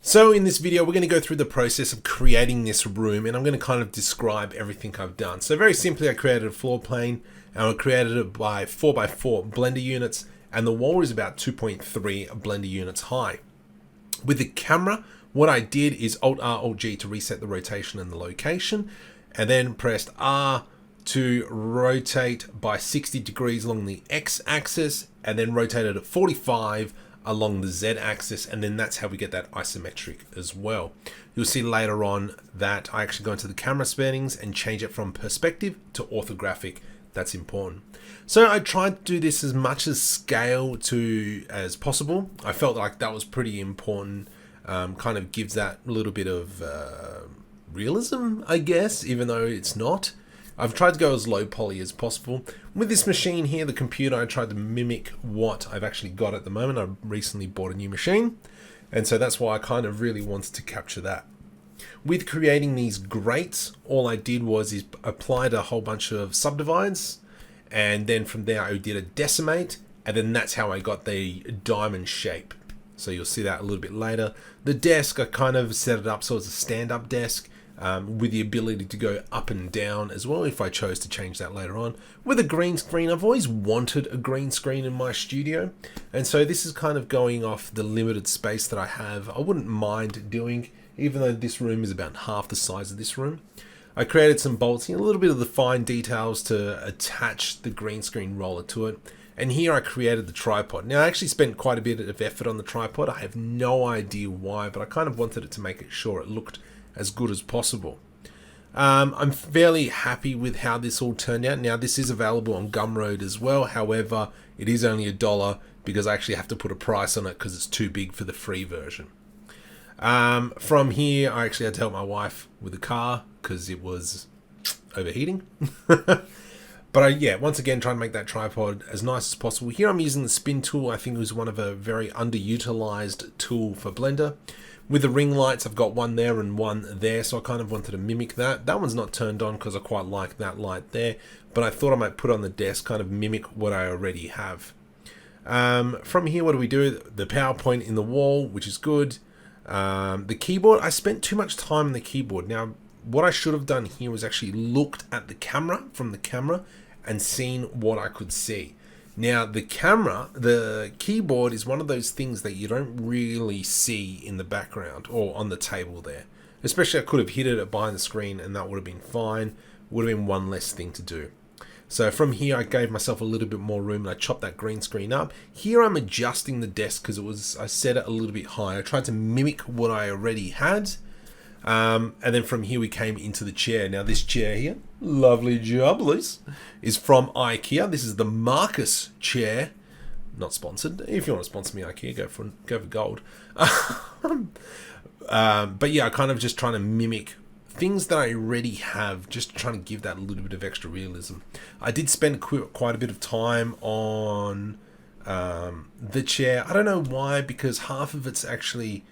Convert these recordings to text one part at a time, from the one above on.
So in this video, we're going to go through the process of creating this room, and I'm going to kind of describe everything I've done. So very simply, I created a floor plane, and I created it by 4x4 blender units, and the wall is about 2.3 blender units high. With the camera, what I did is Alt-R, Alt-G to reset the rotation and the location, and then pressed R to rotate by 60 degrees along the X-axis, and then rotated at 45 along the Z-axis, and then that's how we get that isometric as well. You'll see later on that I actually go into the camera settings and change it from perspective to orthographic. That's important. So I tried to do this as much as scale as possible. I felt like that was pretty important. Kind of gives that little bit of realism, I guess, even though it's not. I've tried to go as low poly as possible. With this machine here, the computer, I tried to mimic what I've actually got at the moment. I recently bought a new machine, and so that's why I kind of really wanted to capture that. With creating these grates, all I did was applied a whole bunch of subdivides, and then from there I did a decimate, and then that's how I got the diamond shape. So you'll see that a little bit later. The desk, I kind of set it up so it's a stand-up desk. With the ability to go up and down as well if I chose to change that later on. With a green screen, I've always wanted a green screen in my studio, and so this is kind of going off the limited space that I have. I wouldn't mind doing, even though this room is about half the size of this room. I created some bolts, a little bit of the fine details to attach the green screen roller to it. And here I created the tripod. Now I actually spent quite a bit of effort on the tripod. I have no idea why, but I kind of wanted it to make sure it looked as good as possible. I'm fairly happy with how this all turned out. Now this is available on Gumroad as well. However, it is only $1 because I actually have to put a price on it because it's too big for the free version. From here, I actually had to help my wife with the car because it was overheating. But yeah, once again, trying to make that tripod as nice as possible. Here I'm using the spin tool. I think it was one of a very underutilized tool for Blender. With the ring lights, I've got one there and one there, so I kind of wanted to mimic that. That one's not turned on because I quite like that light there, but I thought I might put on the desk, kind of mimic what I already have. From here, what do we do? The PowerPoint in the wall, which is good. The keyboard, I spent too much time on the keyboard. Now, what I should have done here was actually looked at the camera, from the camera, and seen what I could see. Now the keyboard is one of those things that you don't really see in the background or on the table there. Especially I could have hid it behind the screen and that would have been fine. Would have been one less thing to do. So from here I gave myself a little bit more room and I chopped that green screen up. Here I'm adjusting the desk because I set it a little bit high. I tried to mimic what I already had. And then from here we came into the chair. Now this chair here, lovely jobblies, is from IKEA. This is the Marcus chair. Not sponsored. If you want to sponsor me, IKEA, go for gold. But yeah, I kind of just trying to mimic things that I already have, just trying to give that a little bit of extra realism. I did spend quite a bit of time on the chair. I don't know why, because half of it's actually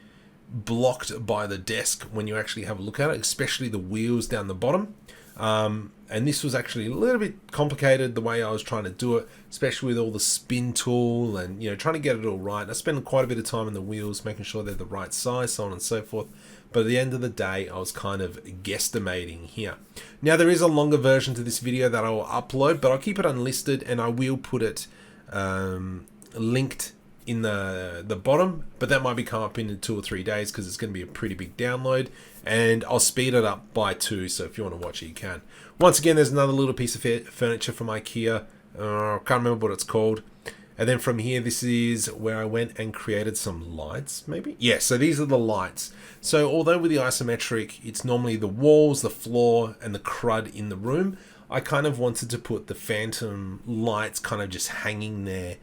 blocked by the desk when you actually have a look at it, especially the wheels down the bottom. And this was actually a little bit complicated the way I was trying to do it, especially with all the spin tool and trying to get it all right. I spent quite a bit of time on the wheels, making sure they're the right size, so on and so forth. But at the end of the day, I was kind of guesstimating here. Now there is a longer version to this video that I will upload, but I'll keep it unlisted and I will put it linked in the bottom, but that might be come up in 2 or 3 days because it's going to be a pretty big download, and I'll speed it up by 2, so if you want to watch it you can. Once again, there's another little piece of furniture from IKEA. I can't remember what it's called. And then from here, this is where I went and created some lights, maybe? Yeah, so these are the lights. So although with the isometric, it's normally the walls, the floor, and the crud in the room, I kind of wanted to put the phantom lights kind of just hanging there,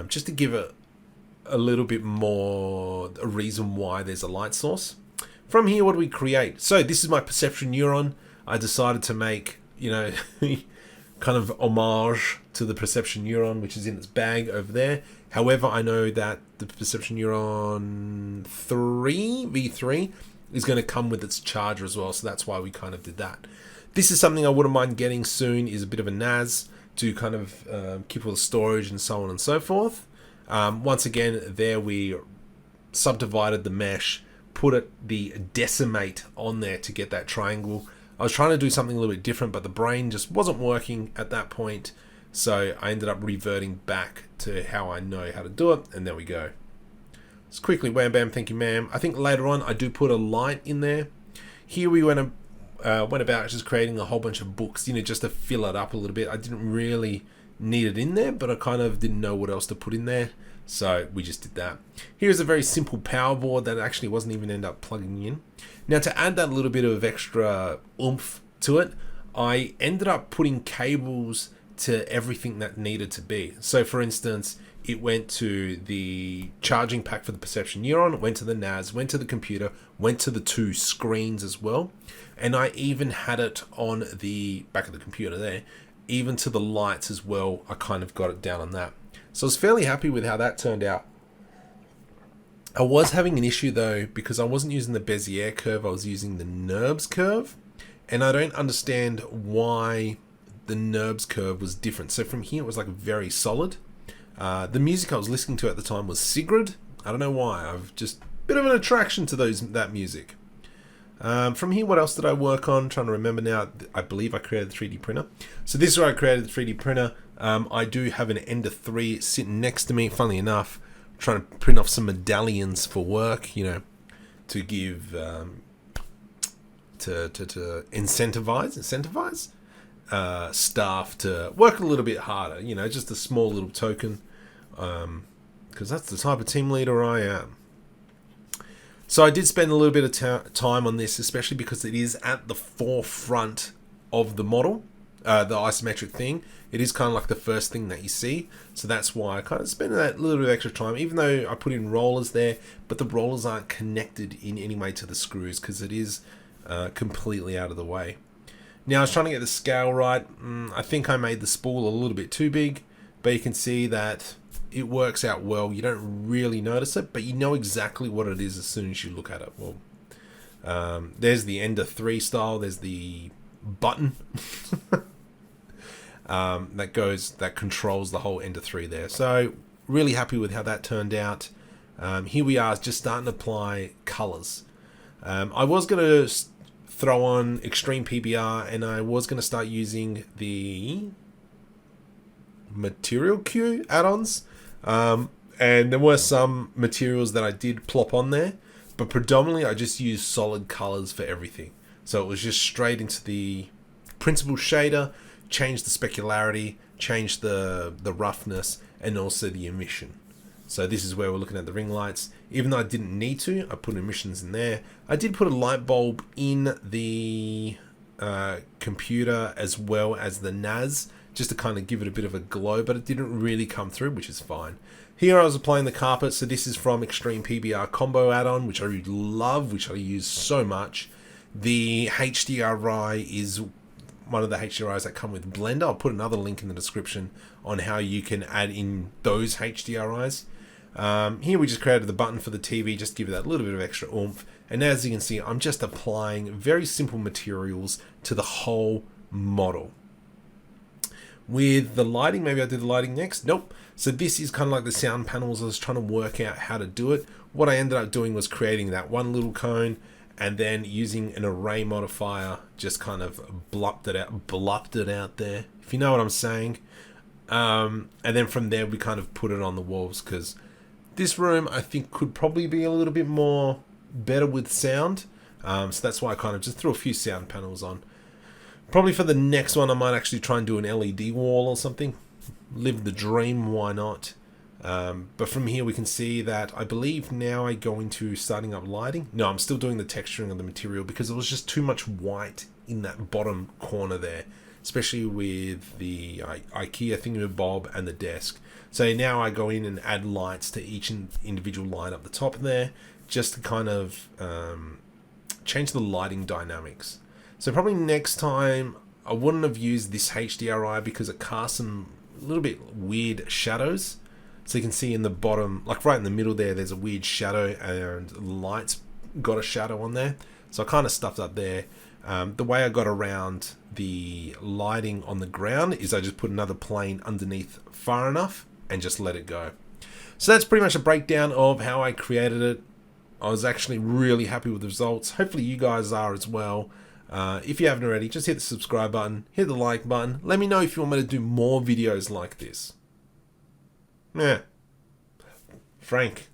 just to give it a little bit more a reason why there's a light source. From here, what do we create? So this is my perception neuron. I decided to make, kind of homage to the perception neuron, which is in its bag over there. However, I know that the perception neuron V3 is going to come with its charger as well, so that's why we kind of did that. This is something I wouldn't mind getting soon, is a bit of a NAS to kind of keep all the storage and so on and so forth. Once again, there we subdivided the mesh put the decimate on there to get that triangle. I was trying to do something a little bit different, but the brain just wasn't working at that point. So I ended up reverting back to how I know how to do it. And there we go. Just quickly, wham bam, thank you ma'am. I think later on I do put a light in there. Here we went about just creating a whole bunch of books, just to fill it up a little bit. I didn't really need it in there, but I kind of didn't know what else to put in there. So we just did that. Here's a very simple power board that actually wasn't even end up plugging in. Now to add that little bit of extra oomph to it, I ended up putting cables to everything that needed to be. So for instance, it went to the charging pack for the perception neuron, went to the NAS, went to the computer, went to the 2 screens as well. And I even had it on the back of the computer there, even to the lights as well. I kind of got it down on that. So I was fairly happy with how that turned out. I was having an issue though, because I wasn't using the Bezier curve, I was using the NURBS curve. And I don't understand why the NURBS curve was different. So from here it was like very solid. The music I was listening to at the time was Sigrid. I don't know why, I've just a bit of an attraction to that music. From here, what else did I work on? Trying to remember now. I believe I created the 3D printer. So this is where I created the 3D printer. I do have an Ender 3 sitting next to me. Funnily enough, I'm trying to print off some medallions for work, to give to incentivize staff to work a little bit harder. Just a small little token, because that's the type of team leader I am. So I did spend a little bit of time on this, especially because it is at the forefront of the model, the isometric thing. It is kind of like the first thing that you see. So that's why I kind of spent that little bit of extra time, even though I put in rollers there, but the rollers aren't connected in any way to the screws because it is completely out of the way. Now I was trying to get the scale right. I think I made the spool a little bit too big, but you can see that it works out well. You don't really notice it, but you know exactly what it is as soon as you look at it. Well, there's the Ender 3 style. There's the button that controls the whole Ender 3 there. So really happy with how that turned out. Here we are just starting to apply colors. I was going to throw on extreme PBR, and I was going to start using the Materialiq add-ons. And there were some materials that I did plop on there, but predominantly I just used solid colors for everything. So it was just straight into the principal shader, changed the specularity, changed the roughness, and also the emission. So this is where we're looking at the ring lights. Even though I didn't need to, I put emissions in there. I did put a light bulb in the computer as well as the NAS, just to kind of give it a bit of a glow, but it didn't really come through, which is fine. Here I was applying the carpet, so this is from Extreme PBR Combo add-on, which I really love, which I use so much. The HDRI is one of the HDRIs that come with Blender. I'll put another link in the description on how you can add in those HDRIs. Here we just created the button for the TV, just to give it that little bit of extra oomph. And as you can see, I'm just applying very simple materials to the whole model. With the lighting, maybe I'll do the lighting next. Nope. So this is kind of like the sound panels. I was trying to work out how to do it. What I ended up doing was creating that one little cone and then using an array modifier, just kind of blupped it out there, if you know what I'm saying. And then from there, we kind of put it on the walls, because this room, I think, could probably be a little bit more better with sound. So that's why I kind of just threw a few sound panels on. Probably for the next one, I might actually try and do an LED wall or something. Live the dream, why not? But from here we can see that I believe now I go into starting up lighting. No, I'm still doing the texturing of the material because there was just too much white in that bottom corner there, especially with the IKEA thingamabob and the desk. So now I go in and add lights to each individual light up the top there, just to kind of change the lighting dynamics. So probably next time I wouldn't have used this HDRI because it casts some little bit weird shadows. So you can see in the bottom, like right in the middle there, there's a weird shadow and the light's got a shadow on there. So I kind of stuffed up there. The way I got around the lighting on the ground is I just put another plane underneath far enough and just let it go. So that's pretty much a breakdown of how I created it. I was actually really happy with the results. Hopefully you guys are as well. If you haven't already, just hit the subscribe button, hit the like button. Let me know if you want me to do more videos like this. Yeah. Frank.